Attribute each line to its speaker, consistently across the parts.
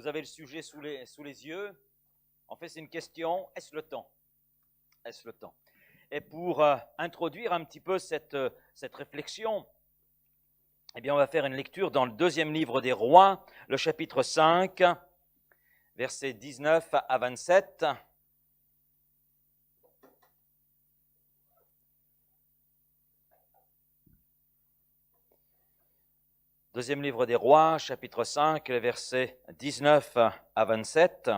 Speaker 1: Vous avez le sujet sous les yeux. En fait, c'est une question, est-ce le temps? Est-ce le temps? Et pour introduire un petit peu cette réflexion, eh bien, on va faire une lecture dans le deuxième livre des Rois, le chapitre 5, versets 19 à 27. Deuxième livre des Rois, chapitre 5, les versets 19 à 27.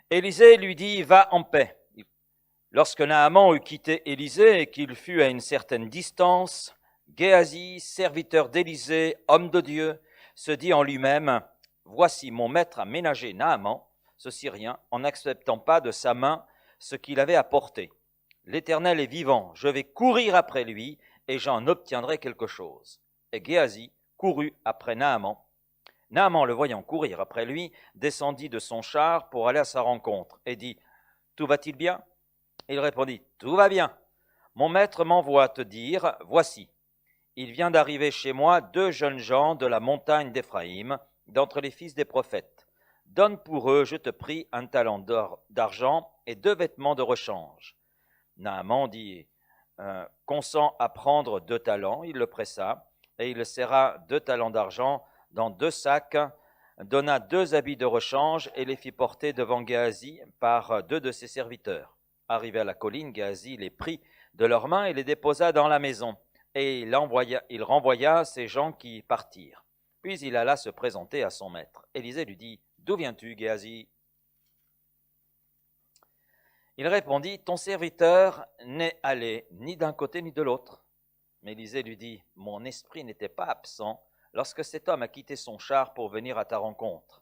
Speaker 1: Élisée lui dit, va en paix. Lorsque Naaman eut quitté Élisée et qu'il fut à une certaine distance, Géasi, serviteur d'Élisée, homme de Dieu, se dit en lui-même, voici mon maître a ménagé Naaman, ce Syrien, en n'acceptant pas de sa main ce qu'il avait apporté. L'Éternel est vivant, je vais courir après lui et j'en obtiendrai quelque chose. Et Géasi courut après Naaman. Naaman, le voyant courir après lui, descendit de son char pour aller à sa rencontre et dit, tout va-t-il bien? Il répondit, tout va bien. Mon maître m'envoie te dire, voici, il vient d'arriver chez moi 2 jeunes gens de la montagne d'Éphraïm, d'entre les fils des prophètes. Donne pour eux, je te prie, un talent d'argent et 2 vêtements de rechange. Naaman dit, consent à prendre 2 talents, il le pressa, et il serra 2 talents d'argent dans 2 sacs, donna 2 habits de rechange et les fit porter devant Géasi par 2 de ses serviteurs. Arrivé à la colline, Géasi les prit de leurs mains et les déposa dans la maison, et il renvoya ces gens qui partirent. Puis il alla se présenter à son maître. Élisée lui dit, d'où viens-tu, Géasi? Il répondit, ton serviteur n'est allé ni d'un côté ni de l'autre. Mais Élisée lui dit, mon esprit n'était pas absent lorsque cet homme a quitté son char pour venir à ta rencontre.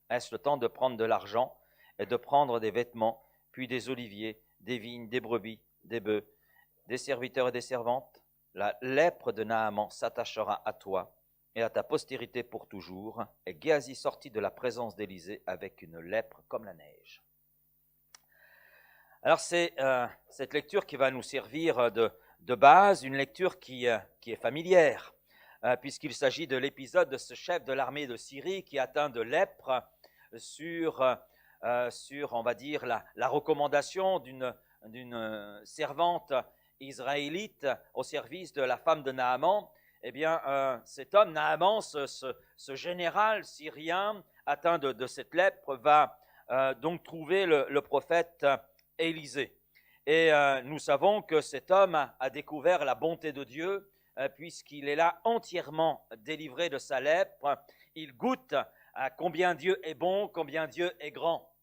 Speaker 1: Est-ce le temps de prendre de l'argent et de prendre des vêtements, puis des oliviers, des vignes, des brebis, des bœufs, des serviteurs et des servantes? La lèpre de Naaman s'attachera à toi et à ta postérité pour toujours. Et Géasi sortit de la présence d'Élisée avec une lèpre comme la neige. Alors c'est cette lecture qui va nous servir de base, une lecture qui est familière, puisqu'il s'agit de l'épisode de ce chef de l'armée de Syrie qui est atteint de lèpre sur on va dire, la recommandation d'une servante israélite au service de la femme de Naaman. Eh bien, cet homme, Naaman, ce général syrien atteint de cette lèpre, va donc trouver le prophète Élisée. Et nous savons que cet homme a découvert la bonté de Dieu, puisqu'il est là entièrement délivré de sa lèpre. Il goûte à combien Dieu est bon, combien Dieu est grand.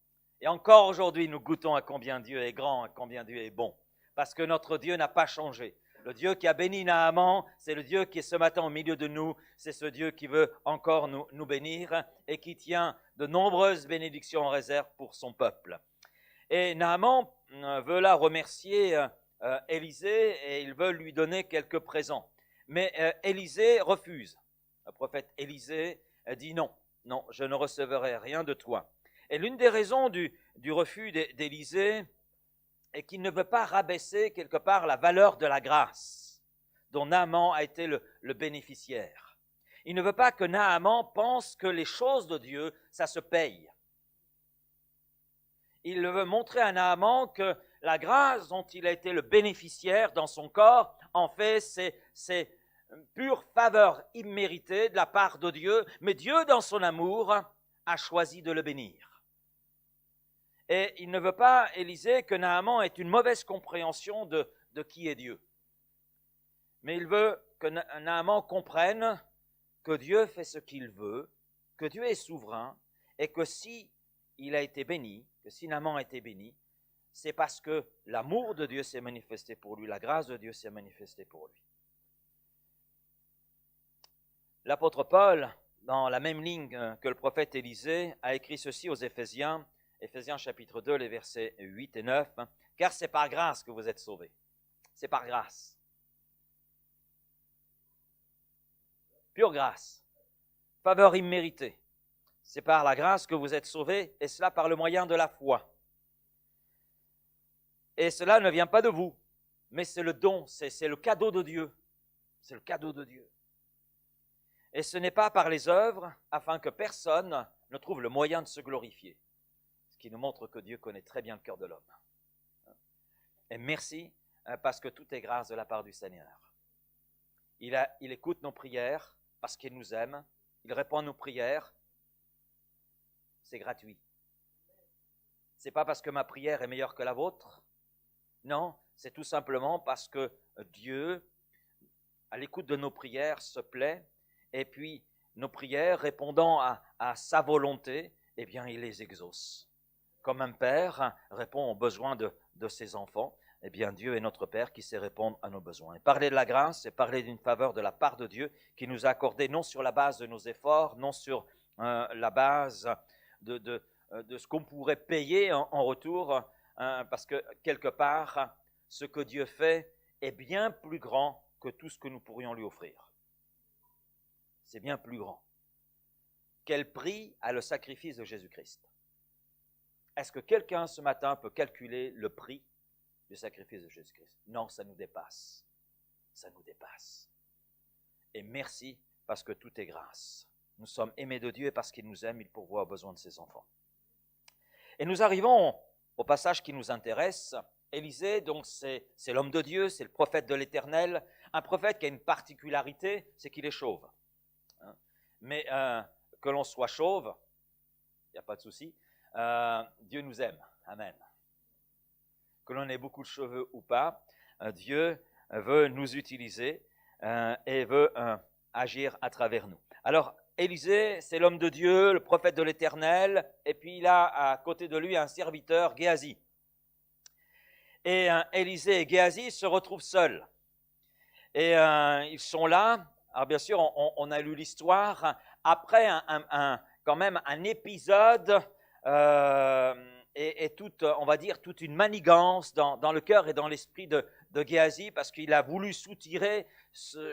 Speaker 1: Et encore aujourd'hui, nous goûtons à combien Dieu est grand, à combien Dieu est bon. Parce que notre Dieu n'a pas changé. Le Dieu qui a béni Naaman, c'est le Dieu qui est ce matin au milieu de nous. C'est ce Dieu qui veut encore nous bénir et qui tient de nombreuses bénédictions en réserve pour son peuple. Et Naaman veut là remercier Élisée et il veut lui donner quelques présents. Mais Élisée refuse. Le prophète Élisée dit non, je ne recevrai rien de toi. Et l'une des raisons du refus d'Élisée est qu'il ne veut pas rabaisser quelque part la valeur de la grâce dont Naaman a été le bénéficiaire. Il ne veut pas que Naaman pense que les choses de Dieu, ça se paye. Il veut montrer à Naaman que la grâce dont il a été le bénéficiaire dans son corps, en fait, c'est pure faveur imméritée de la part de Dieu, mais Dieu, dans son amour, a choisi de le bénir. Et il ne veut pas, Élisée, que Naaman ait une mauvaise compréhension de qui est Dieu. Mais il veut que Naaman comprenne que Dieu fait ce qu'il veut, que Dieu est souverain, et que si il a été béni, que si Naaman a été béni, c'est parce que l'amour de Dieu s'est manifesté pour lui, la grâce de Dieu s'est manifestée pour lui. L'apôtre Paul, dans la même ligne que le prophète Élisée, a écrit ceci aux Éphésiens, Éphésiens chapitre 2, les versets 8 et 9, « Car c'est par grâce que vous êtes sauvés. » C'est par grâce. Pure grâce. Faveur imméritée. C'est par la grâce que vous êtes sauvés, et cela par le moyen de la foi. Et cela ne vient pas de vous, mais c'est le don, c'est le cadeau de Dieu. C'est le cadeau de Dieu. Et ce n'est pas par les œuvres, afin que personne ne trouve le moyen de se glorifier. Ce qui nous montre que Dieu connaît très bien le cœur de l'homme. Et merci, parce que tout est grâce de la part du Seigneur. Il écoute nos prières parce qu'il nous aime. Il répond à nos prières. C'est gratuit. Ce n'est pas parce que ma prière est meilleure que la vôtre. Non, c'est tout simplement parce que Dieu, à l'écoute de nos prières, se plaît. Et puis, nos prières, répondant à sa volonté, eh bien, il les exauce. Comme un père répond aux besoins de ses enfants, eh bien, Dieu est notre Père qui sait répondre à nos besoins. Et parler de la grâce, c'est parler d'une faveur de la part de Dieu qui nous a accordé non sur la base de nos efforts, non sur la base de ce qu'on pourrait payer en retour, parce que quelque part, ce que Dieu fait est bien plus grand que tout ce que nous pourrions lui offrir. C'est bien plus grand. Quel prix a le sacrifice de Jésus-Christ? Est-ce que quelqu'un ce matin peut calculer le prix du sacrifice de Jésus-Christ? Non, ça nous dépasse. Ça nous dépasse. Et merci parce que tout est grâce. Nous sommes aimés de Dieu et parce qu'il nous aime, il pourvoit aux besoins de ses enfants. Et nous arrivons au passage qui nous intéresse. Élisée, donc c'est l'homme de Dieu, c'est le prophète de l'Éternel. Un prophète qui a une particularité, c'est qu'il est chauve. Mais que l'on soit chauve, il n'y a pas de souci, Dieu nous aime. Amen. Que l'on ait beaucoup de cheveux ou pas, Dieu veut nous utiliser et veut agir à travers nous. Alors, Élisée, c'est l'homme de Dieu, le prophète de l'Éternel, et puis il a à côté de lui un serviteur, Géasi. Et Élisée et Géasi se retrouvent seuls. Et ils sont là. Alors bien sûr, on a lu l'histoire après quand même un épisode et toute, on va dire, toute une manigance dans le cœur et dans l'esprit de Géasi, parce qu'il a voulu soutirer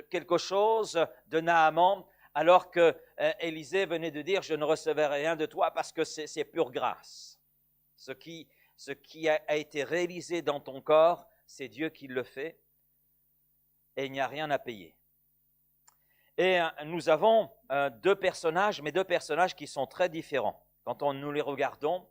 Speaker 1: quelque chose de Naaman, alors que Élisée venait de dire « Je ne recevrai rien de toi parce que c'est pure grâce. Ce qui a été réalisé dans ton corps, c'est Dieu qui le fait et il n'y a rien à payer. » Et nous avons deux personnages, mais deux personnages qui sont très différents. Quand nous les regardons,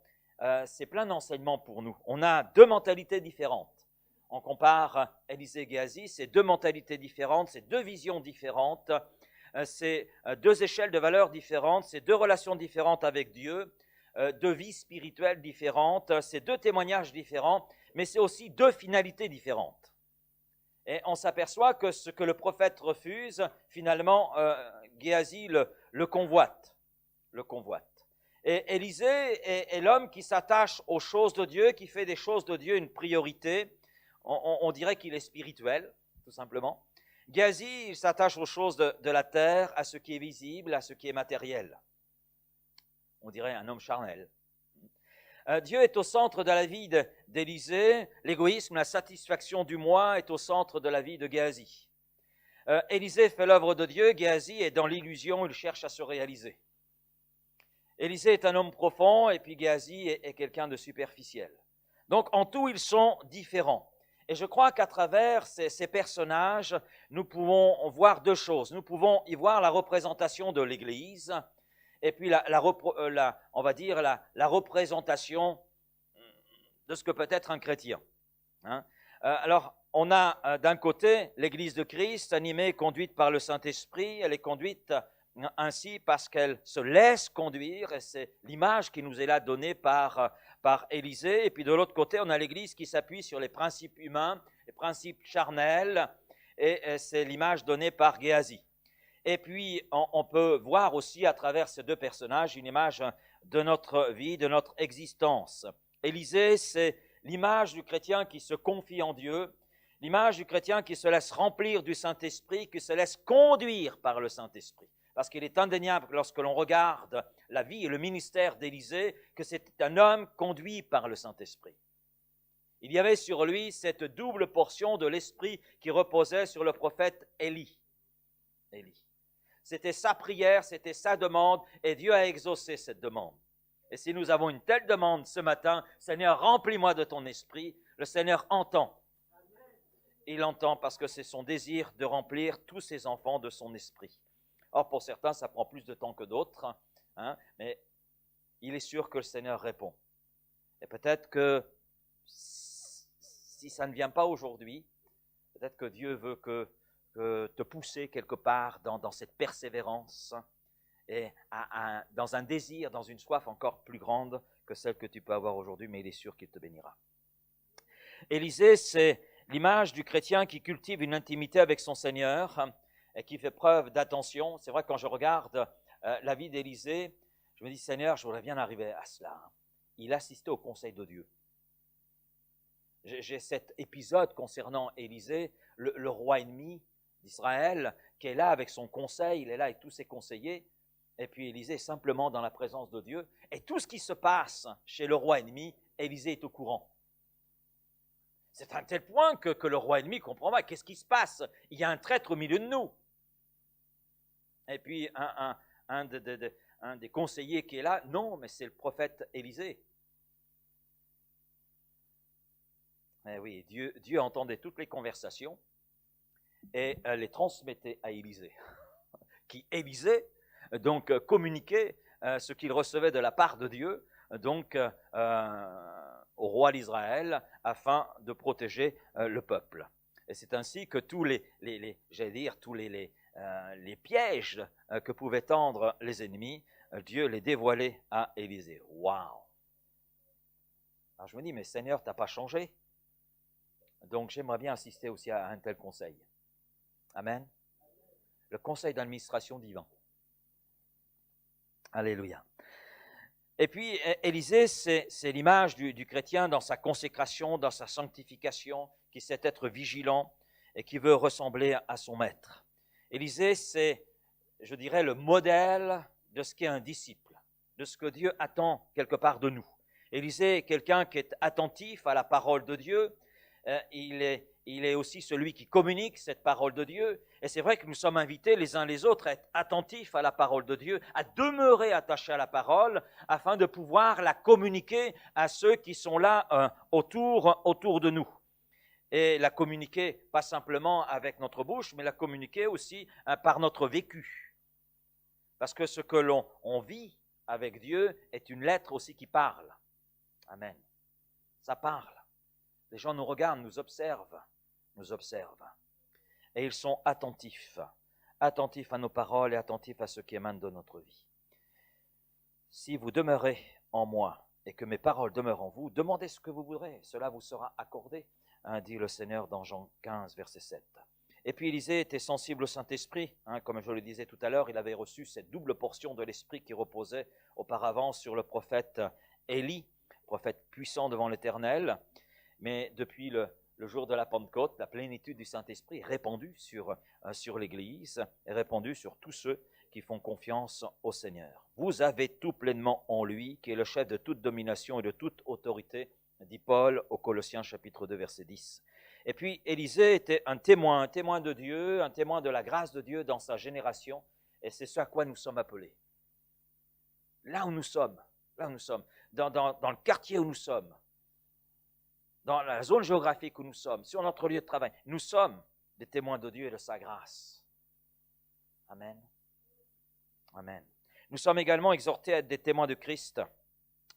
Speaker 1: c'est plein d'enseignements pour nous. On a deux mentalités différentes. On compare Élisée et Géasi, c'est deux mentalités différentes, c'est deux visions différentes, c'est deux échelles de valeurs différentes, c'est deux relations différentes avec Dieu, deux vies spirituelles différentes, c'est deux témoignages différents, mais c'est aussi deux finalités différentes. Et on s'aperçoit que ce que le prophète refuse, finalement, Géasi le convoite. Et Élisée est l'homme qui s'attache aux choses de Dieu, qui fait des choses de Dieu une priorité. On dirait qu'il est spirituel, tout simplement. Géasi, il s'attache aux choses de la terre, à ce qui est visible, à ce qui est matériel. On dirait un homme charnel. Dieu est au centre de la vie d'Élisée. L'égoïsme, la satisfaction du moi est au centre de la vie de Géasi. Élisée fait l'œuvre de Dieu, Géasi est dans l'illusion, il cherche à se réaliser. Élisée est un homme profond et puis Géasi est quelqu'un de superficiel. Donc en tout, ils sont différents. Et je crois qu'à travers ces personnages, nous pouvons voir deux choses. Nous pouvons y voir la représentation de l'Église et puis on va dire la représentation de ce que peut être un chrétien. Alors, on a d'un côté l'Église de Christ, animée et conduite par le Saint-Esprit. Elle est conduite ainsi parce qu'elle se laisse conduire, et c'est l'image qui nous est là donnée par Élisée. Et puis de l'autre côté, on a l'Église qui s'appuie sur les principes humains, les principes charnels, et c'est l'image donnée par Géasi. Et puis, on peut voir aussi à travers ces deux personnages une image de notre vie, de notre existence. Élisée, c'est l'image du chrétien qui se confie en Dieu, l'image du chrétien qui se laisse remplir du Saint-Esprit, qui se laisse conduire par le Saint-Esprit. Parce qu'il est indéniable que lorsque l'on regarde la vie et le ministère d'Élisée, que c'est un homme conduit par le Saint-Esprit. Il y avait sur lui cette double portion de l'Esprit qui reposait sur le prophète Élie. C'était sa prière, c'était sa demande, et Dieu a exaucé cette demande. Et si nous avons une telle demande ce matin, Seigneur, remplis-moi de ton esprit, le Seigneur entend. Il entend parce que c'est son désir de remplir tous ses enfants de son esprit. Or, pour certains, ça prend plus de temps que d'autres, hein, mais il est sûr que le Seigneur répond. Et peut-être que si ça ne vient pas aujourd'hui, peut-être que Dieu veut que te pousser quelque part dans cette persévérance et dans un désir, dans une soif encore plus grande que celle que tu peux avoir aujourd'hui, mais il est sûr qu'il te bénira. Élisée, c'est l'image du chrétien qui cultive une intimité avec son Seigneur et qui fait preuve d'attention. C'est vrai que quand je regarde la vie d'Élisée, je me dis, Seigneur, je voudrais bien arriver à cela. Il assistait au conseil de Dieu. J'ai cet épisode concernant Élisée, le roi ennemi d'Israël, qui est là avec son conseil, il est là avec tous ses conseillers, et puis Élisée est simplement dans la présence de Dieu, et tout ce qui se passe chez le roi ennemi, Élisée est au courant. C'est à un tel point que le roi ennemi comprend pas, qu'est-ce qui se passe? Il y a un traître au milieu de nous. Et puis un des conseillers qui est là, non, mais c'est le prophète Élisée. Eh oui, Dieu entendait toutes les conversations et les transmettait à Élisée, qui Élisée donc communiquait ce qu'il recevait de la part de Dieu, donc au roi d'Israël, afin de protéger le peuple. Et c'est ainsi que tous les pièges que pouvaient tendre les ennemis, Dieu les dévoilait à Élisée. Waouh! Alors je me dis, mais Seigneur, tu n'as pas changé? Donc j'aimerais bien assister aussi à un tel conseil. Amen. Le conseil d'administration divin. Alléluia. Et puis Élisée, c'est l'image du chrétien dans sa consécration, dans sa sanctification, qui sait être vigilant et qui veut ressembler à son maître. Élisée, c'est, je dirais, le modèle de ce qu'est un disciple, de ce que Dieu attend quelque part de nous. Élisée est quelqu'un qui est attentif à la parole de Dieu. Il est aussi celui qui communique cette parole de Dieu. Et c'est vrai que nous sommes invités les uns les autres à être attentifs à la parole de Dieu, à demeurer attachés à la parole, afin de pouvoir la communiquer à ceux qui sont là autour de nous. Et la communiquer pas simplement avec notre bouche, mais la communiquer aussi par notre vécu. Parce que ce que l'on vit avec Dieu est une lettre aussi qui parle. Amen. Ça parle. Les gens nous regardent, nous observent. Et ils sont attentifs à nos paroles et attentifs à ce qui émane de notre vie. Si vous demeurez en moi et que mes paroles demeurent en vous, demandez ce que vous voudrez, cela vous sera accordé, dit le Seigneur dans Jean 15, verset 7. Et puis Élisée était sensible au Saint-Esprit, comme je le disais tout à l'heure, il avait reçu cette double portion de l'Esprit qui reposait auparavant sur le prophète Élie, prophète puissant devant l'Éternel. Mais depuis le jour de la Pentecôte, la plénitude du Saint-Esprit est répandue sur l'Église, est répandue sur tous ceux qui font confiance au Seigneur. Vous avez tout pleinement en lui, qui est le chef de toute domination et de toute autorité, dit Paul aux Colossiens chapitre 2, verset 10. Et puis Élisée était un témoin de Dieu, un témoin de la grâce de Dieu dans sa génération, et c'est ce à quoi nous sommes appelés. Là où nous sommes, dans le quartier où nous sommes, dans la zone géographique où nous sommes, sur notre lieu de travail, nous sommes des témoins de Dieu et de sa grâce. Amen. Amen. Nous sommes également exhortés à être des témoins de Christ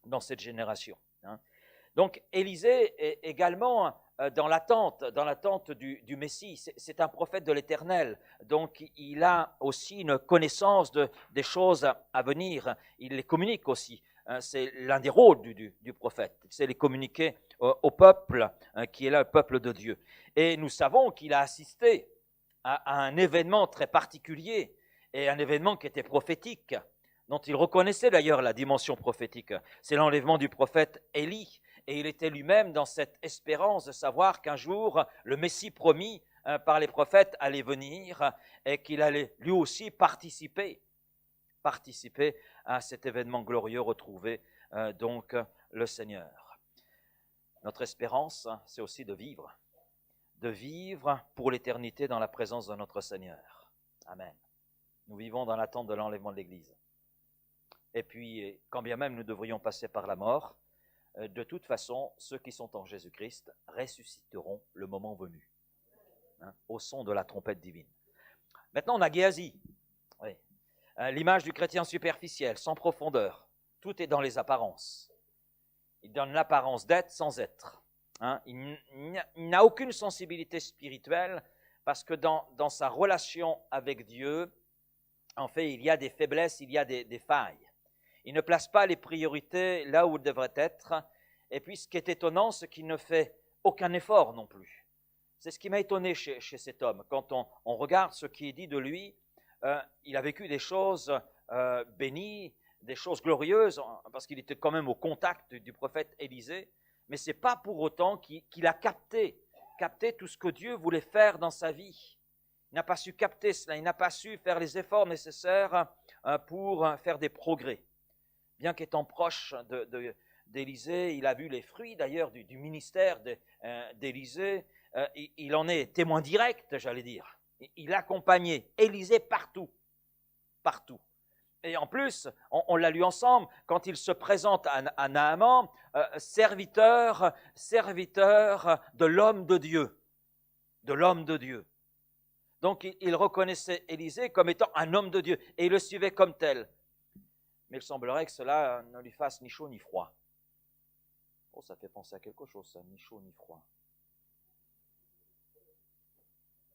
Speaker 1: dans cette génération. Donc, Élisée est également dans l'attente du Messie. C'est un prophète de l'Éternel. Donc, il a aussi une connaissance des choses à venir. Il les communique aussi. C'est l'un des rôles du prophète. C'est les communiquer au peuple qui est là, le peuple de Dieu. Et nous savons qu'il a assisté à un événement très particulier et un événement qui était prophétique, dont il reconnaissait d'ailleurs la dimension prophétique. C'est l'enlèvement du prophète Élie. Et il était lui-même dans cette espérance de savoir qu'un jour, le Messie promis par les prophètes allait venir et qu'il allait lui aussi participer à cet événement glorieux, retrouver donc le Seigneur. Notre espérance, c'est aussi de vivre pour l'éternité dans la présence de notre Seigneur. Amen. Nous vivons dans l'attente de l'enlèvement de l'Église. Et puis, quand bien même nous devrions passer par la mort, de toute façon, ceux qui sont en Jésus-Christ ressusciteront le moment venu, au son de la trompette divine. Maintenant, on a Géasi. Oui. L'image du chrétien superficiel, sans profondeur. Tout est dans les apparences. Il donne l'apparence d'être sans être. Hein. Il n'a aucune sensibilité spirituelle parce que dans sa relation avec Dieu, en fait, il y a des faiblesses, il y a des failles. Il ne place pas les priorités là où elles devraient être. Et puis, ce qui est étonnant, c'est qu'il ne fait aucun effort non plus. C'est ce qui m'a étonné chez cet homme. Quand on regarde ce qui est dit de lui, il a vécu des choses bénies, des choses glorieuses, parce qu'il était quand même au contact du prophète Élisée, mais ce n'est pas pour autant qu'il a capté tout ce que Dieu voulait faire dans sa vie. Il n'a pas su capter cela, il n'a pas su faire les efforts nécessaires pour faire des progrès. Bien qu'étant proche d'Élisée, il a vu les fruits d'ailleurs du ministère d'Élisée, il en est témoin direct, j'allais dire. Il accompagnait Élisée partout. Et en plus, on l'a lu ensemble, quand il se présente à Naaman, serviteur de l'homme de Dieu. Donc il reconnaissait Élisée comme étant un homme de Dieu, et il le suivait comme tel. Mais il semblerait que cela ne lui fasse ni chaud ni froid. Oh, ça fait penser à quelque chose, ça, ni chaud ni froid.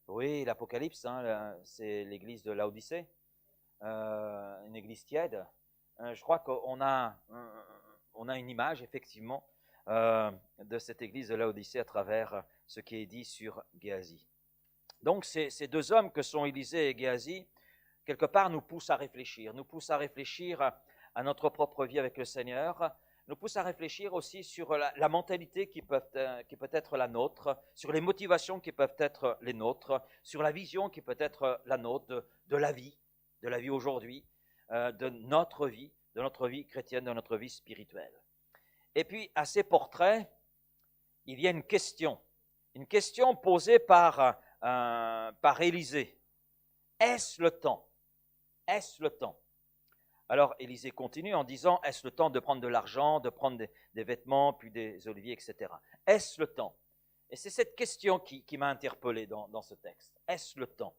Speaker 1: Oui, l'Apocalypse, hein, c'est l'église de Laodicée, une église tiède. Je crois qu'on a une image, effectivement, de cette église de Laodicée à travers ce qui est dit sur Géasi. Donc, ces deux hommes que sont Élisée et Géasi, quelque part, nous poussent à réfléchir à notre propre vie avec le Seigneur, nous poussent à réfléchir aussi sur la mentalité qui peut être la nôtre, sur les motivations qui peuvent être les nôtres, sur la vision qui peut être la nôtre de la vie aujourd'hui, de notre vie chrétienne, de notre vie spirituelle. Et puis, à ces portraits, il y a une question posée par Élisée. Est-ce le temps? Est-ce le temps? Alors Élisée continue en disant, est-ce le temps de prendre de l'argent, de prendre des vêtements, puis des oliviers, etc. Est-ce le temps? Et c'est cette question qui m'a interpellé dans ce texte. Est-ce le temps?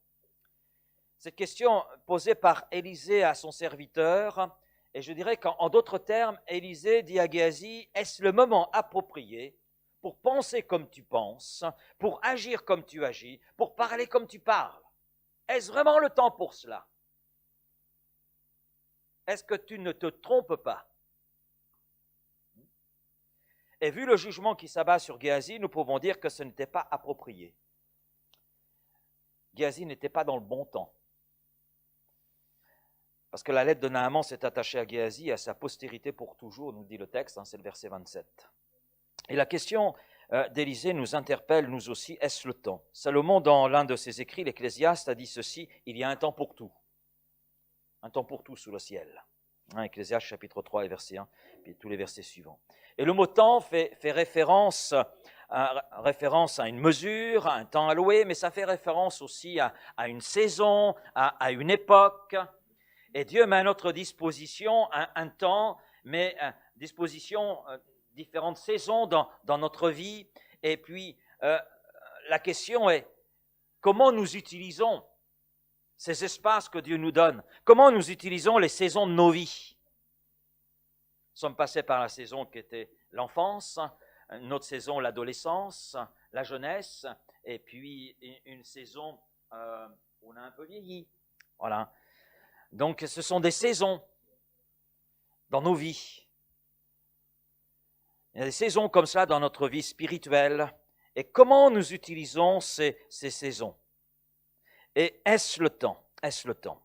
Speaker 1: Cette question posée par Élisée à son serviteur, et je dirais qu'en d'autres termes, Élisée dit à Géasi, est-ce le moment approprié pour penser comme tu penses, pour agir comme tu agis, pour parler comme tu parles? Est-ce vraiment le temps pour cela? Est-ce que tu ne te trompes pas? Et vu le jugement qui s'abat sur Géasi, nous pouvons dire que ce n'était pas approprié. Géasi n'était pas dans le bon temps. Parce que la lettre de Naaman s'est attachée à Géasi et à sa postérité pour toujours, nous dit le texte, c'est le verset 27. Et la question d'Élisée nous interpelle, nous aussi, est-ce le temps? Salomon, dans l'un de ses écrits, l'Ecclésiaste, a dit ceci, il y a un temps pour tout. Un temps pour tout sous le ciel. Ecclésiaste chapitre 3 et verset 1, puis tous les versets suivants. Et le mot temps fait référence à une mesure, à un temps alloué, mais ça fait référence aussi à une saison, à une époque. Et Dieu met à notre disposition un temps, mais différentes saisons dans notre vie. Et puis, la question est, comment nous utilisons ces espaces que Dieu nous donne? Comment nous utilisons les saisons de nos vies? Nous sommes passés par la saison qui était l'enfance, une autre saison l'adolescence, la jeunesse, et puis une saison où on a un peu vieilli. Voilà. Donc ce sont des saisons dans nos vies. Il y a des saisons comme ça dans notre vie spirituelle. Et comment nous utilisons ces saisons? Et est-ce le temps? Est-ce le temps?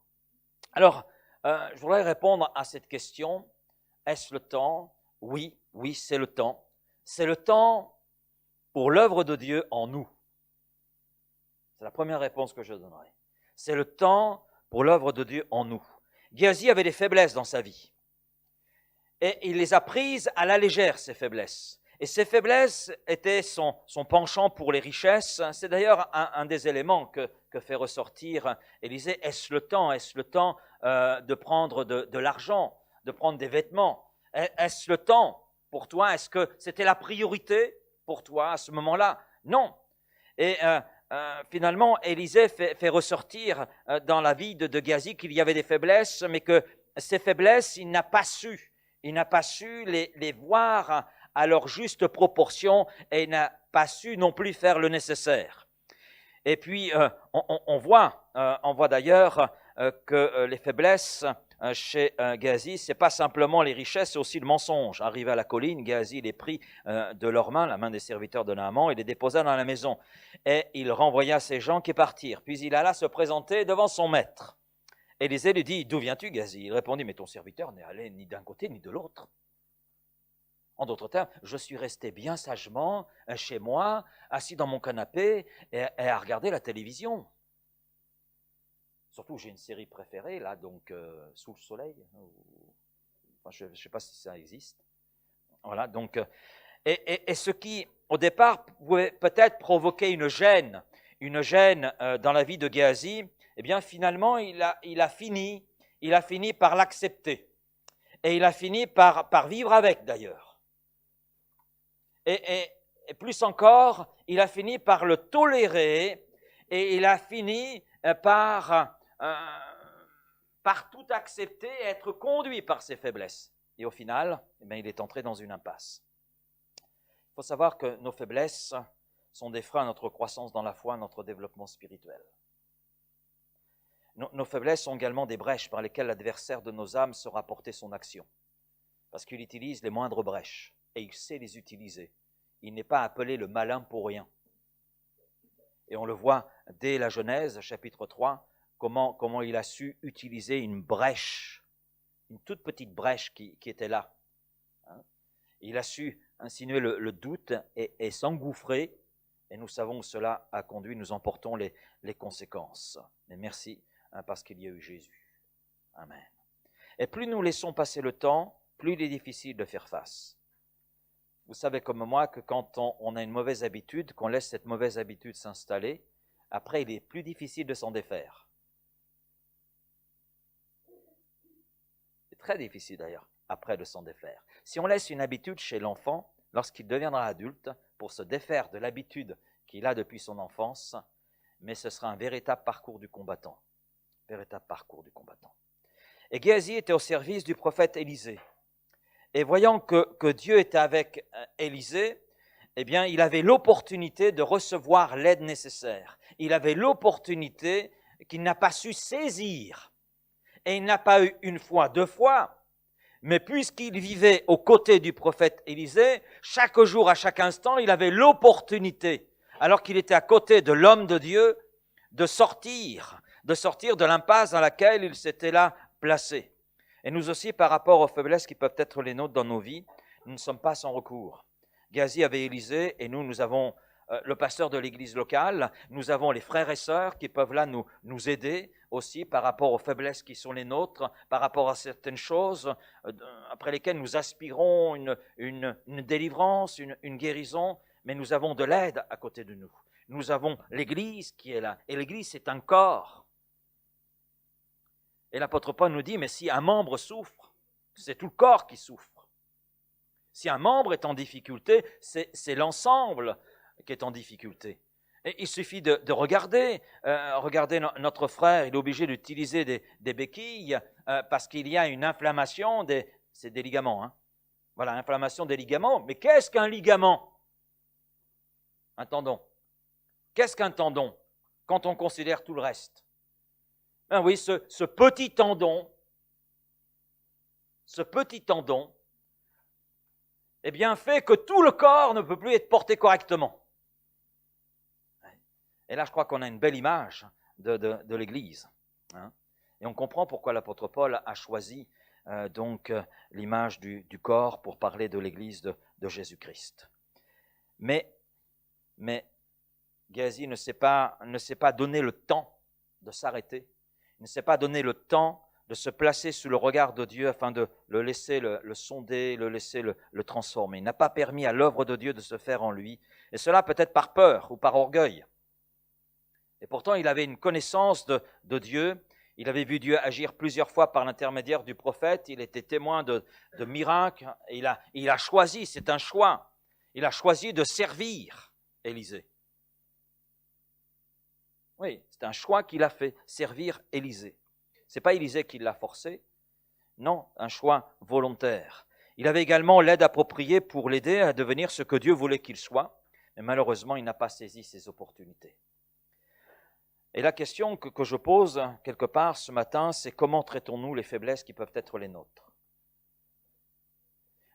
Speaker 1: Alors, je voudrais répondre à cette question. Est-ce le temps? Oui, c'est le temps. C'est le temps pour l'œuvre de Dieu en nous. C'est la première réponse que je donnerai. C'est le temps pour l'œuvre de Dieu en nous. Géasi avait des faiblesses dans sa vie. Et il les a prises à la légère, ces faiblesses. Et ces faiblesses étaient son penchant pour les richesses. C'est d'ailleurs un des éléments que fait ressortir Élisée. Est-ce le temps de prendre de l'argent, de prendre des vêtements? Est-ce le temps pour toi? Est-ce que c'était la priorité pour toi à ce moment-là? Non. Et finalement, Élisée fait ressortir dans la vie de Géasi qu'il y avait des faiblesses, mais que ces faiblesses, il n'a pas su les voir à leur juste proportion et il n'a pas su non plus faire le nécessaire. Et puis, on voit d'ailleurs que les faiblesses chez Géasi, c'est pas simplement les richesses, c'est aussi le mensonge. Arrivé à la colline, Géasi les prit de leurs mains, la main des serviteurs de Naaman, et les déposa dans la maison. Et il renvoya ces gens qui partirent. Puis il alla se présenter devant son maître. Élisée lui dit, « D'où viens-tu, Géasi ?» Il répondit, « Mais ton serviteur n'est allé ni d'un côté ni de l'autre. » En d'autres termes, je suis resté bien sagement chez moi, assis dans mon canapé et à regarder la télévision. Surtout, j'ai une série préférée, là, donc Sous le soleil. Enfin, je ne sais pas si ça existe. Voilà, donc, et ce qui, au départ, pouvait peut-être provoquer une gêne dans la vie de Géasi, eh bien, finalement, il a fini par l'accepter. Et il a fini par vivre avec, d'ailleurs. Et plus encore, il a fini par le tolérer et il a fini par tout accepter et être conduit par ses faiblesses. Et au final, eh bien, il est entré dans une impasse. Il faut savoir que nos faiblesses sont des freins à notre croissance dans la foi, à notre développement spirituel. Nos faiblesses sont également des brèches par lesquelles l'adversaire de nos âmes saura porter son action. Parce qu'il utilise les moindres brèches et il sait les utiliser. Il n'est pas appelé le malin pour rien. Et on le voit dès la Genèse, chapitre 3, comment il a su utiliser une brèche, une toute petite brèche qui était là. Il a su insinuer le doute et s'engouffrer, et nous savons où cela a conduit, nous en portons les conséquences. Mais merci, parce qu'il y a eu Jésus. Amen. Et plus nous laissons passer le temps, plus il est difficile de faire face. Vous savez comme moi que quand on a une mauvaise habitude, qu'on laisse cette mauvaise habitude s'installer, après il est plus difficile de s'en défaire. C'est très difficile d'ailleurs, après de s'en défaire. Si on laisse une habitude chez l'enfant, lorsqu'il deviendra adulte, pour se défaire de l'habitude qu'il a depuis son enfance, mais ce sera un véritable parcours du combattant. Véritable parcours du combattant. Et Géasi était au service du prophète Élisée. Et voyant que Dieu était avec Élisée, eh bien, il avait l'opportunité de recevoir l'aide nécessaire. Il avait l'opportunité qu'il n'a pas su saisir. Et il n'a pas eu une fois, deux fois, mais puisqu'il vivait aux côtés du prophète Élisée, chaque jour, à chaque instant, il avait l'opportunité, alors qu'il était à côté de l'homme de Dieu, de sortir de l'impasse dans laquelle il s'était là placé. Et nous aussi, par rapport aux faiblesses qui peuvent être les nôtres dans nos vies, nous ne sommes pas sans recours. Géasi avait Élisée et nous avons le pasteur de l'église locale, nous avons les frères et sœurs qui peuvent là nous aider aussi par rapport aux faiblesses qui sont les nôtres, par rapport à certaines choses après lesquelles nous aspirons une délivrance, une guérison, mais nous avons de l'aide à côté de nous. Nous avons l'église qui est là, et l'église c'est un corps. Et l'apôtre Paul nous dit, mais si un membre souffre, c'est tout le corps qui souffre. Si un membre est en difficulté, c'est l'ensemble qui est en difficulté. Et il suffit de regarder notre frère, il est obligé d'utiliser des béquilles parce qu'il y a une inflammation, c'est des ligaments. Voilà, inflammation des ligaments. Mais qu'est-ce qu'un ligament? Un tendon. Qu'est-ce qu'un tendon quand on considère tout le reste? Ben oui, ce petit tendon, eh bien, fait que tout le corps ne peut plus être porté correctement. Et là, je crois qu'on a une belle image de l'Église. Et on comprend pourquoi l'apôtre Paul a choisi donc l'image du corps pour parler de l'Église de Jésus-Christ. Mais Géasi ne s'est pas donné le temps de s'arrêter. Il ne s'est pas donné le temps de se placer sous le regard de Dieu afin de le laisser le sonder, le laisser le transformer. Il n'a pas permis à l'œuvre de Dieu de se faire en lui, et cela peut-être par peur ou par orgueil. Et pourtant, il avait une connaissance de Dieu, il avait vu Dieu agir plusieurs fois par l'intermédiaire du prophète, il était témoin de miracles, et il a choisi, c'est un choix, il a choisi de servir Élisée. Oui, c'est un choix qu'il a fait, servir Élisée. Ce n'est pas Élisée qui l'a forcé, non, un choix volontaire. Il avait également l'aide appropriée pour l'aider à devenir ce que Dieu voulait qu'il soit, mais malheureusement, il n'a pas saisi ces opportunités. Et la question que je pose quelque part ce matin, c'est comment traitons-nous les faiblesses qui peuvent être les nôtres?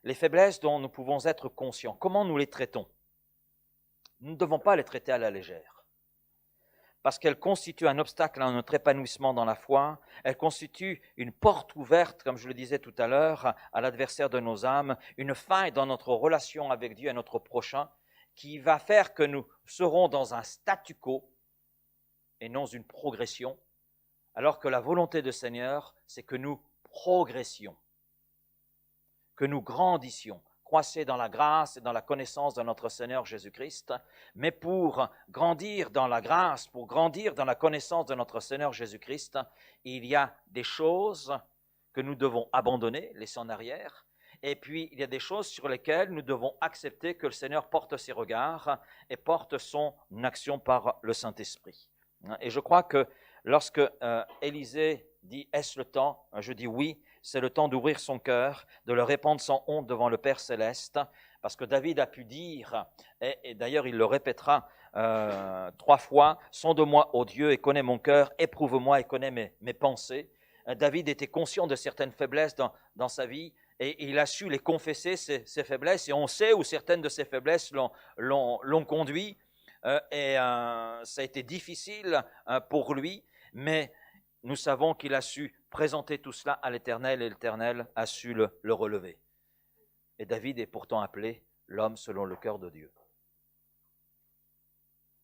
Speaker 1: Les faiblesses dont nous pouvons être conscients, comment nous les traitons? Nous ne devons pas les traiter à la légère, parce qu'elles constituent un obstacle à notre épanouissement dans la foi, elles constituent une porte ouverte, comme je le disais tout à l'heure, à l'adversaire de nos âmes, une faille dans notre relation avec Dieu et notre prochain, qui va faire que nous serons dans un statu quo et non une progression, alors que la volonté du Seigneur, c'est que nous progressions, que nous grandissions, croisser dans la grâce et dans la connaissance de notre Seigneur Jésus-Christ, mais pour grandir dans la grâce, pour grandir dans la connaissance de notre Seigneur Jésus-Christ, il y a des choses que nous devons abandonner, laisser en arrière, et puis il y a des choses sur lesquelles nous devons accepter que le Seigneur porte ses regards et porte son action par le Saint-Esprit. Et je crois que lorsque Élisée dit « Est-ce le temps ?» Je dis oui, c'est le temps d'ouvrir son cœur, de le répandre sans honte devant le Père Céleste, parce que David a pu dire, et d'ailleurs il le répétera 3 fois, « Sonde-moi, ô Dieu, et connais mon cœur, éprouve-moi et connais mes pensées. » David était conscient de certaines faiblesses dans sa vie, et il a su les confesser, ces faiblesses, et on sait où certaines de ces faiblesses l'ont conduit, et ça a été difficile pour lui, mais nous savons qu'il a su présenter tout cela à l'Éternel et l'Éternel a su le relever. Et David est pourtant appelé l'homme selon le cœur de Dieu.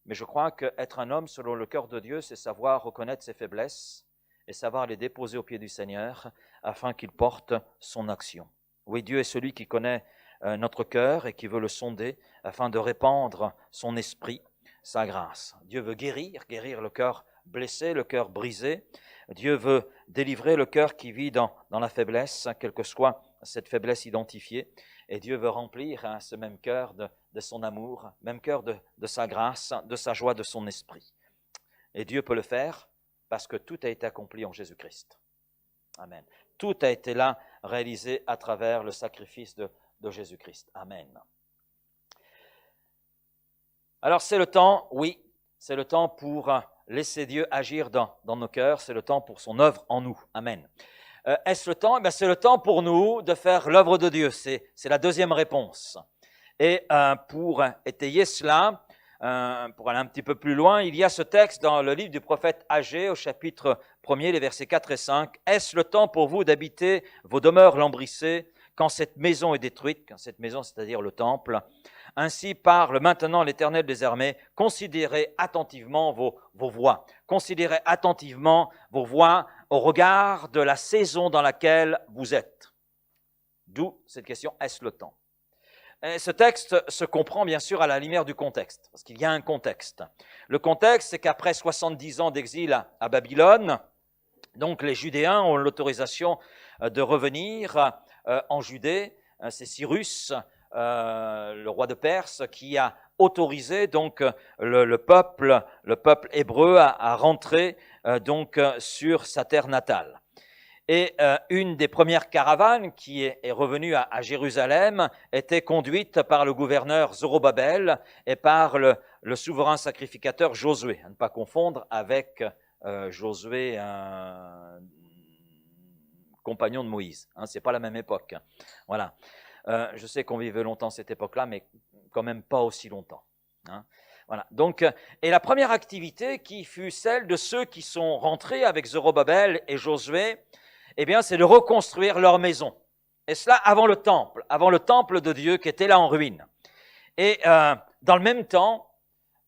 Speaker 1: Mais je crois qu'être un homme selon le cœur de Dieu, c'est savoir reconnaître ses faiblesses et savoir les déposer aux pieds du Seigneur afin qu'il porte son action. Oui, Dieu est celui qui connaît notre cœur et qui veut le sonder afin de répandre son esprit, sa grâce. Dieu veut guérir le cœur blessé, le cœur brisé. Dieu veut délivrer le cœur qui vit dans la faiblesse, quelle que soit cette faiblesse identifiée. Et Dieu veut remplir ce même cœur de son amour, même cœur de sa grâce, de sa joie, de son esprit. Et Dieu peut le faire parce que tout a été accompli en Jésus-Christ. Amen. Tout a été là réalisé à travers le sacrifice de Jésus-Christ. Amen. Alors c'est le temps, oui, c'est le temps pour laisser Dieu agir dans nos cœurs, c'est le temps pour son œuvre en nous. Amen. Est-ce le temps? C'est le temps pour nous de faire l'œuvre de Dieu, c'est la deuxième réponse. Et pour étayer cela, pour aller un petit peu plus loin, il y a ce texte dans le livre du prophète Agée au chapitre 1er, les versets 4 et 5. « Est-ce le temps pour vous d'habiter vos demeures lambrissées quand cette maison est détruite ?» Quand cette maison, c'est-à-dire le temple. « Ainsi parle maintenant l'Éternel des armées, considérez attentivement vos voies. Considérez attentivement vos voies au regard de la saison dans laquelle vous êtes. » D'où cette question, est-ce le temps? Et ce texte se comprend bien sûr à la lumière du contexte, parce qu'il y a un contexte. Le contexte, c'est qu'après 70 ans d'exil à Babylone, donc les Judéens ont l'autorisation de revenir en Judée. C'est Cyrus, le roi de Perse, qui a autorisé donc le peuple hébreu à rentrer donc sur sa terre natale. Et une des premières caravanes qui est revenue à Jérusalem était conduite par le gouverneur Zorobabel et par le souverain sacrificateur Josué. À ne pas confondre avec Josué, un compagnon de Moïse. C'est pas la même époque. Voilà. Je sais qu'on vivait longtemps cette époque-là, mais quand même pas aussi longtemps. Voilà. Donc, et la première activité qui fut celle de ceux qui sont rentrés avec Zorobabel et Josué, eh bien, c'est de reconstruire leur maison. Et cela avant le temple de Dieu qui était là en ruine. Et dans le même temps,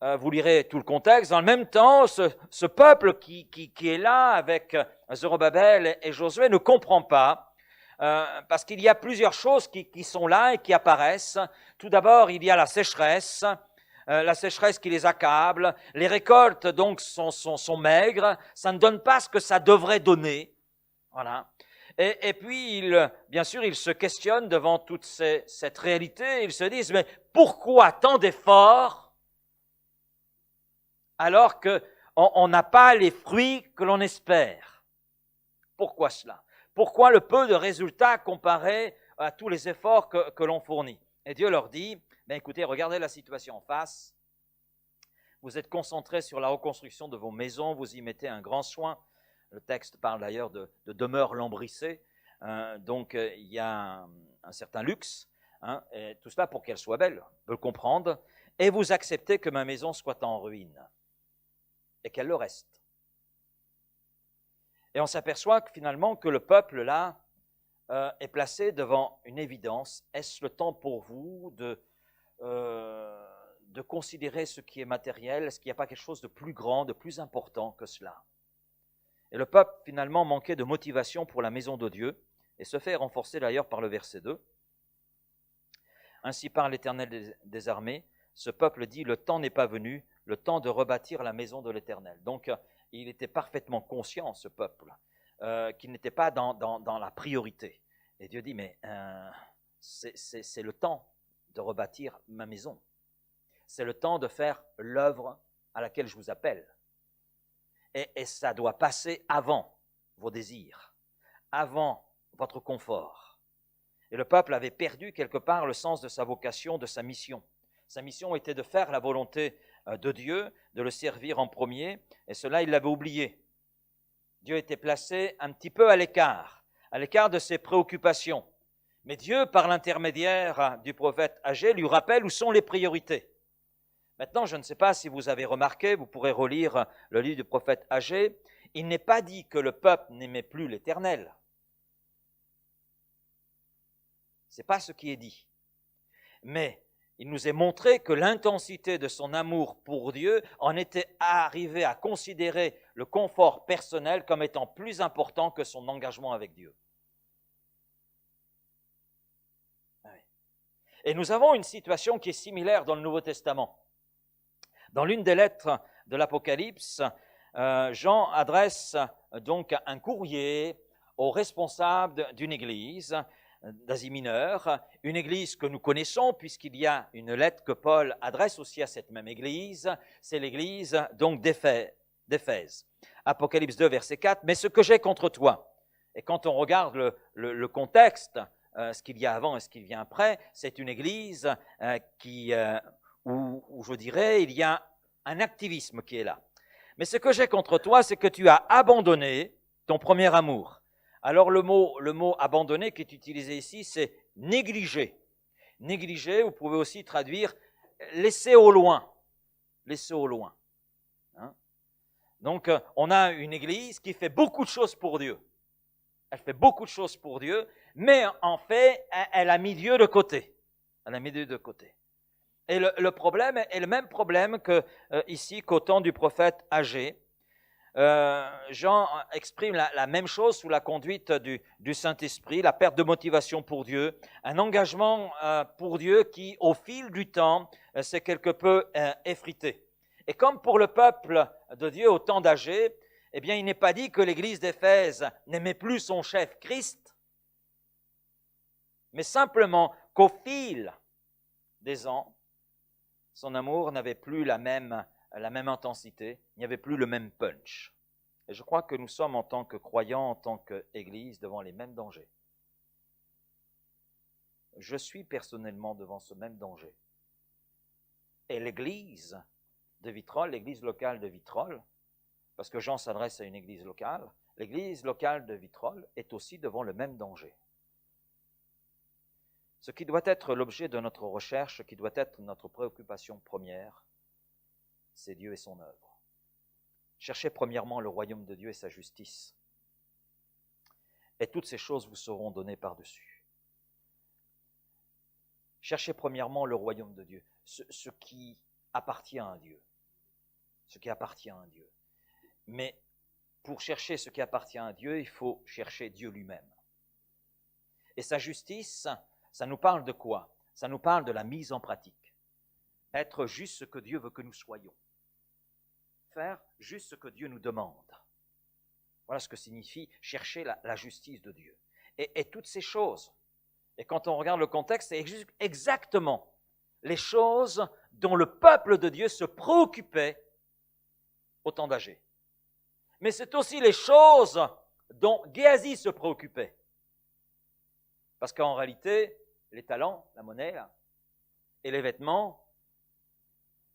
Speaker 1: vous lirez tout le contexte, dans le même temps, ce peuple qui est là avec Zorobabel et Josué ne comprend pas, parce qu'il y a plusieurs choses qui sont là et qui apparaissent. Tout d'abord, il y a la sécheresse qui les accable. Les récoltes donc sont maigres, ça ne donne pas ce que ça devrait donner. Voilà. Et puis, bien sûr, ils se questionnent devant toute cette réalité. Ils se disent, mais pourquoi tant d'efforts alors que on n'a pas les fruits que l'on espère. Pourquoi cela? Pourquoi le peu de résultats comparé à tous les efforts que l'on fournit? Et Dieu leur dit, écoutez, regardez la situation en face. Vous êtes concentrés sur la reconstruction de vos maisons, vous y mettez un grand soin. Le texte parle d'ailleurs de demeures lambrissées. Donc il y a un certain luxe, et tout cela pour qu'elle soit belle, on peut le comprendre. Et vous acceptez que ma maison soit en ruine et qu'elle le reste. Et on s'aperçoit que finalement que le peuple là est placé devant une évidence. Est-ce le temps pour vous de considérer ce qui est matériel? Est-ce qu'il n'y a pas quelque chose de plus grand, de plus important que cela? Et le peuple finalement manquait de motivation pour la maison de Dieu et se fait renforcer d'ailleurs par le verset 2. Ainsi parle l'Éternel des armées, ce peuple dit, le temps n'est pas venu, le temps de rebâtir la maison de l'Éternel. Donc il était parfaitement conscient, ce peuple, qu'il n'était pas dans la priorité. Et Dieu dit, mais c'est le temps de rebâtir ma maison. C'est le temps de faire l'œuvre à laquelle je vous appelle. Et ça doit passer avant vos désirs, avant votre confort. Et le peuple avait perdu quelque part le sens de sa vocation, de sa mission. Sa mission était de faire la volonté de Dieu, de le servir en premier, et cela, il l'avait oublié. Dieu était placé un petit peu à l'écart de ses préoccupations. Mais Dieu, par l'intermédiaire du prophète Agé, lui rappelle où sont les priorités. Maintenant, je ne sais pas si vous avez remarqué, vous pourrez relire le livre du prophète Agé, il n'est pas dit que le peuple n'aimait plus l'Éternel. Ce n'est pas ce qui est dit. Mais il nous est montré que l'intensité de son amour pour Dieu en était arrivé à considérer le confort personnel comme étant plus important que son engagement avec Dieu. Et nous avons une situation qui est similaire dans le Nouveau Testament. Dans l'une des lettres de l'Apocalypse, Jean adresse donc un courrier aux responsables d'une église d'Asie mineure, une église que nous connaissons puisqu'il y a une lettre que Paul adresse aussi à cette même église, c'est l'église donc d'Éphèse. Apocalypse 2, verset 4, « Mais ce que j'ai contre toi », et quand on regarde le contexte, ce qu'il y a avant et ce qu'il vient après, c'est une église où je dirais il y a un activisme qui est là. « Mais ce que j'ai contre toi, c'est que tu as abandonné ton premier amour. » Alors le mot abandonner qui est utilisé ici, c'est négliger. Négliger, vous pouvez aussi traduire laisser au loin. Laisser au loin. Donc on a une église qui fait beaucoup de choses pour Dieu. Elle fait beaucoup de choses pour Dieu, mais en fait, elle a mis Dieu de côté. Elle a mis Dieu de côté. Et le problème est le même problème ici qu'au temps du prophète Agé. Jean exprime la même chose sous la conduite du Saint-Esprit, la perte de motivation pour Dieu, un engagement pour Dieu qui, au fil du temps, s'est quelque peu effrité. Et comme pour le peuple de Dieu au temps d'Agé, eh bien, il n'est pas dit que l'église d'Éphèse n'aimait plus son chef Christ, mais simplement qu'au fil des ans, son amour n'avait plus la même intensité, il n'y avait plus le même punch. Et je crois que nous sommes en tant que croyants, en tant qu'Église, devant les mêmes dangers. Je suis personnellement devant ce même danger. Et l'Église de Vitrolles, l'Église locale de Vitrolles, parce que Jean s'adresse à une Église locale, l'Église locale de Vitrolles est aussi devant le même danger. Ce qui doit être l'objet de notre recherche, ce qui doit être notre préoccupation première, c'est Dieu et son œuvre. Cherchez premièrement le royaume de Dieu et sa justice. Et toutes ces choses vous seront données par-dessus. Cherchez premièrement le royaume de Dieu, ce qui appartient à Dieu. Ce qui appartient à Dieu. Mais pour chercher ce qui appartient à Dieu, il faut chercher Dieu lui-même. Et sa justice, ça nous parle de quoi? Ça nous parle de la mise en pratique. Être juste ce que Dieu veut que nous soyons. Faire juste ce que Dieu nous demande. Voilà ce que signifie chercher la justice de Dieu. Et toutes ces choses, et quand on regarde le contexte, c'est exactement les choses dont le peuple de Dieu se préoccupait autant d'âgés. Mais c'est aussi les choses dont Géasi se préoccupait. Parce qu'en réalité, les talents, la monnaie et les vêtements,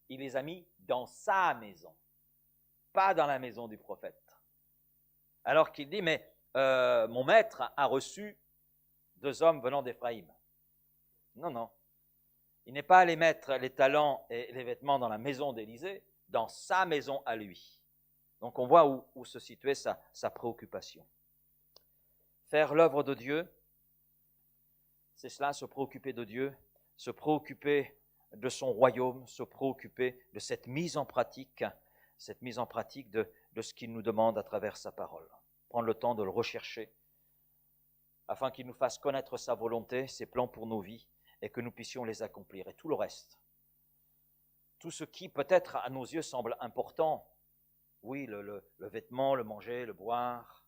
Speaker 1: il les a mis dans sa maison, pas dans la maison du prophète. Alors qu'il dit, mais mon maître a reçu 2 hommes venant d'Éphraïm. Non, non. Il n'est pas allé mettre les talents et les vêtements dans la maison d'Élisée, dans sa maison à lui. Donc on voit où se situait sa préoccupation. Faire l'œuvre de Dieu, c'est cela, se préoccuper de Dieu, se préoccuper de son royaume, se préoccuper de cette mise en pratique de ce qu'il nous demande à travers sa parole. Prendre le temps de le rechercher, afin qu'il nous fasse connaître sa volonté, ses plans pour nos vies, et que nous puissions les accomplir. Et tout le reste, tout ce qui peut-être à nos yeux semble important, oui, le vêtement, le manger, le boire,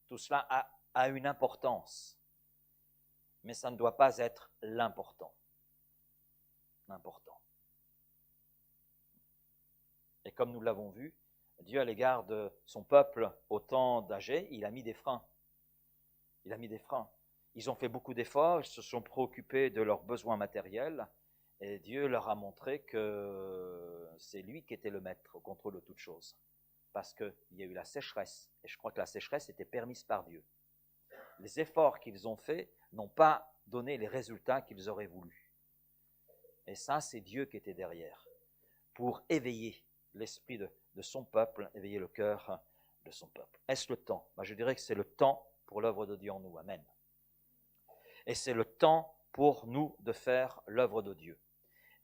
Speaker 1: tout cela a une importance, mais ça ne doit pas être l'important. Et comme nous l'avons vu, Dieu à l'égard de son peuple au temps d'Agé, il a mis des freins. Ils ont fait beaucoup d'efforts, ils se sont préoccupés de leurs besoins matériels, et Dieu leur a montré que c'est lui qui était le maître au contrôle de toutes choses. Parce qu'il y a eu la sécheresse, et je crois que la sécheresse était permise par Dieu. Les efforts qu'ils ont faits n'ont pas donné les résultats qu'ils auraient voulu. Et ça, c'est Dieu qui était derrière, pour éveiller l'esprit de son peuple, éveiller le cœur de son peuple. Est-ce le temps? Je dirais que c'est le temps pour l'œuvre de Dieu en nous. Amen. Et c'est le temps pour nous de faire l'œuvre de Dieu.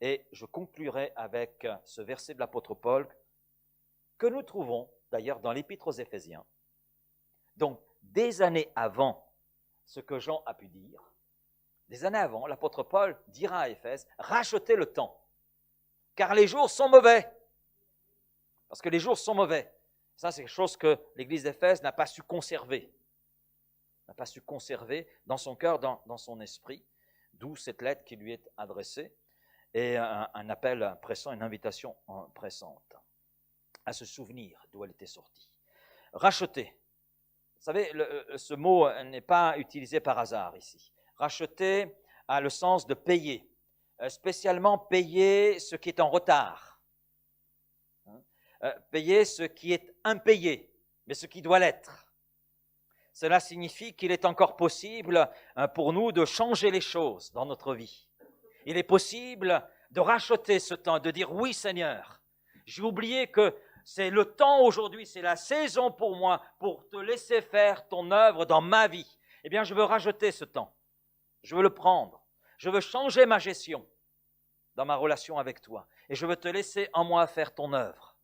Speaker 1: Et je conclurai avec ce verset de l'apôtre Paul que nous trouvons d'ailleurs dans l'Épître aux Éphésiens. Donc, des années avant ce que Jean a pu dire, des années avant, l'apôtre Paul dira à Éphèse, rachetez le temps, car les jours sont mauvais. Parce que les jours sont mauvais. Ça, c'est quelque chose que l'église d'Éphèse n'a pas su conserver. Dans son cœur, dans son esprit, d'où cette lettre qui lui est adressée, et un appel pressant, une invitation pressante à se souvenir d'où elle était sortie. Racheter. Vous savez, ce mot n'est pas utilisé par hasard ici. Racheter a le sens de payer, spécialement payer ce qui est en retard, payer ce qui est impayé, mais ce qui doit l'être. Cela signifie qu'il est encore possible pour nous de changer les choses dans notre vie. Il est possible de racheter ce temps, de dire oui Seigneur, j'ai oublié que c'est le temps aujourd'hui, c'est la saison pour moi, pour te laisser faire ton œuvre dans ma vie. Eh bien, je veux racheter ce temps. Je veux le prendre. Je veux changer ma gestion dans ma relation avec toi. Et je veux te laisser en moi faire ton œuvre.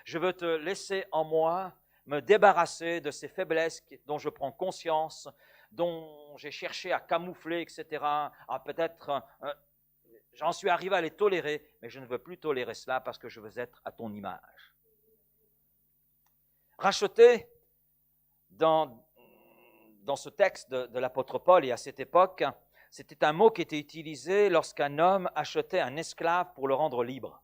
Speaker 1: Je veux te laisser en moi me débarrasser de ces faiblesses dont je prends conscience, dont j'ai cherché à camoufler, etc. Peut-être, j'en suis arrivé à les tolérer, mais je ne veux plus tolérer cela parce que je veux être à ton image. Racheter, dans ce texte de l'apôtre Paul et à cette époque, c'était un mot qui était utilisé lorsqu'un homme achetait un esclave pour le rendre libre.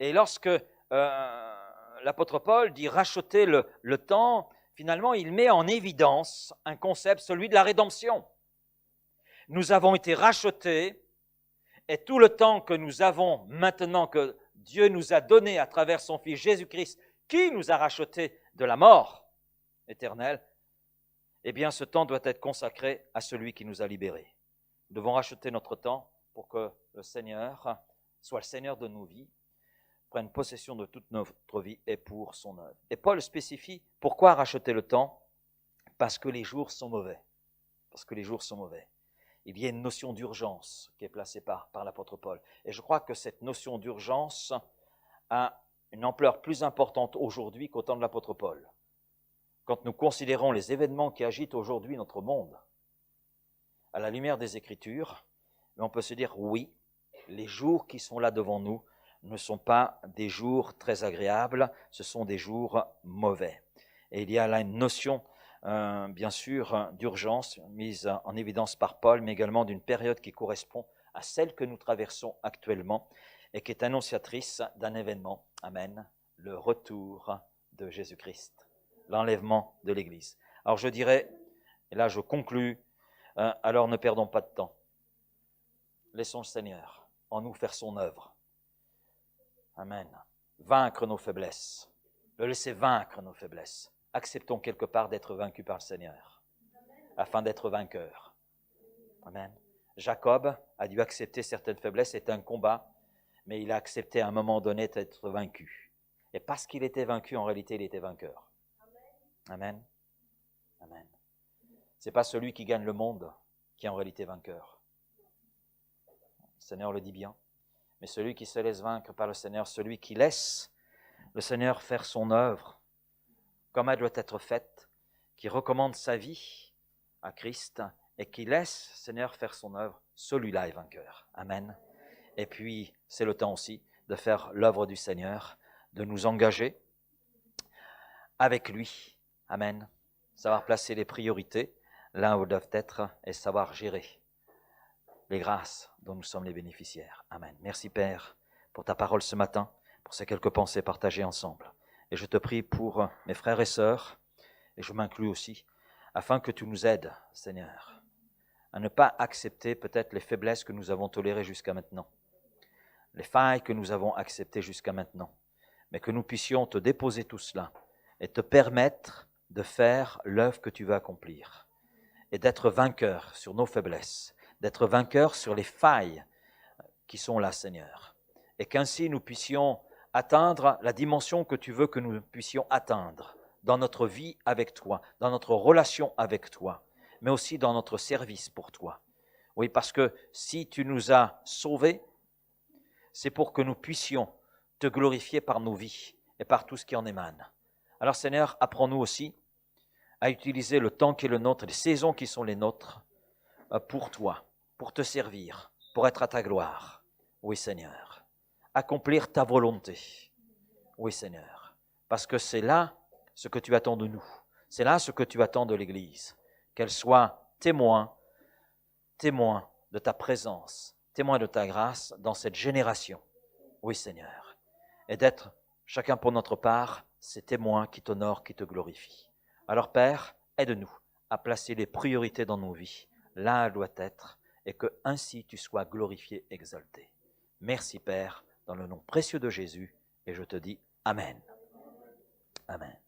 Speaker 1: Et lorsque l'apôtre Paul dit racheter le temps, finalement il met en évidence un concept, celui de la rédemption. Nous avons été rachetés et tout le temps que nous avons maintenant, que Dieu nous a donné à travers son Fils Jésus-Christ, qui nous a rachetés de la mort éternelle, eh bien ce temps doit être consacré à celui qui nous a libérés. Nous devons racheter notre temps pour que le Seigneur soit le Seigneur de nos vies, prenne possession de toute notre vie et pour son œuvre. Et Paul spécifie pourquoi racheter le temps? Parce que les jours sont mauvais. Il y a une notion d'urgence qui est placée par l'apôtre Paul. Et je crois que cette notion d'urgence a une ampleur plus importante aujourd'hui qu'au temps de l'apôtre Paul. Quand nous considérons les événements qui agitent aujourd'hui notre monde, à la lumière des Écritures, on peut se dire oui, les jours qui sont là devant nous ne sont pas des jours très agréables, ce sont des jours mauvais. Et il y a là une notion bien sûr d'urgence mise en évidence par Paul, mais également d'une période qui correspond à celle que nous traversons actuellement et qui est annonciatrice d'un événement, amen, le retour de Jésus-Christ, l'enlèvement de l'Église. Alors je dirais, et là je conclus, alors ne perdons pas de temps. Laissons le Seigneur en nous faire son œuvre. Amen. Vaincre nos faiblesses. Le laisser vaincre nos faiblesses. Acceptons quelque part d'être vaincus par le Seigneur, afin d'être vainqueurs. Amen. Jacob a dû accepter certaines faiblesses, c'était un combat, mais il a accepté à un moment donné d'être vaincu. Et parce qu'il était vaincu, en réalité, il était vainqueur. Amen. Amen. Ce n'est pas celui qui gagne le monde qui est en réalité vainqueur. Le Seigneur le dit bien. Mais celui qui se laisse vaincre par le Seigneur, celui qui laisse le Seigneur faire son œuvre, comme elle doit être faite, qui recommande sa vie à Christ et qui laisse le Seigneur faire son œuvre, celui-là est vainqueur. Amen. Et puis, c'est le temps aussi de faire l'œuvre du Seigneur, de nous engager avec lui. Amen. Savoir placer les priorités là où elles doivent être et savoir gérer les grâces dont nous sommes les bénéficiaires. Amen. Merci Père pour ta parole ce matin, pour ces quelques pensées partagées ensemble. Et je te prie pour mes frères et sœurs, et je m'inclus aussi, afin que tu nous aides, Seigneur, à ne pas accepter peut-être les faiblesses que nous avons tolérées jusqu'à maintenant, les failles que nous avons acceptées jusqu'à maintenant, mais que nous puissions te déposer tout cela et te permettre de faire l'œuvre que tu veux accomplir et d'être vainqueur sur nos faiblesses, d'être vainqueur sur les failles qui sont là, Seigneur, et qu'ainsi nous puissions atteindre la dimension que tu veux que nous puissions atteindre dans notre vie avec toi, dans notre relation avec toi, mais aussi dans notre service pour toi. Oui, parce que si tu nous as sauvés, c'est pour que nous puissions te glorifier par nos vies et par tout ce qui en émane. Alors Seigneur, apprends-nous aussi à utiliser le temps qui est le nôtre, les saisons qui sont les nôtres, pour toi, pour te servir, pour être à ta gloire. Oui Seigneur, accomplir ta volonté. Oui Seigneur, parce que c'est là ce que tu attends de nous, c'est là ce que tu attends de l'Église, qu'elle soit témoin de ta présence, témoin de ta grâce dans cette génération. Oui Seigneur, et d'être chacun pour notre part ces témoins qui t'honorent, qui te glorifient. Alors Père, aide-nous à placer les priorités dans nos vies, là où elles doivent être, et que ainsi tu sois glorifié, exalté. Merci Père, dans le nom précieux de Jésus, et je te dis Amen. Amen.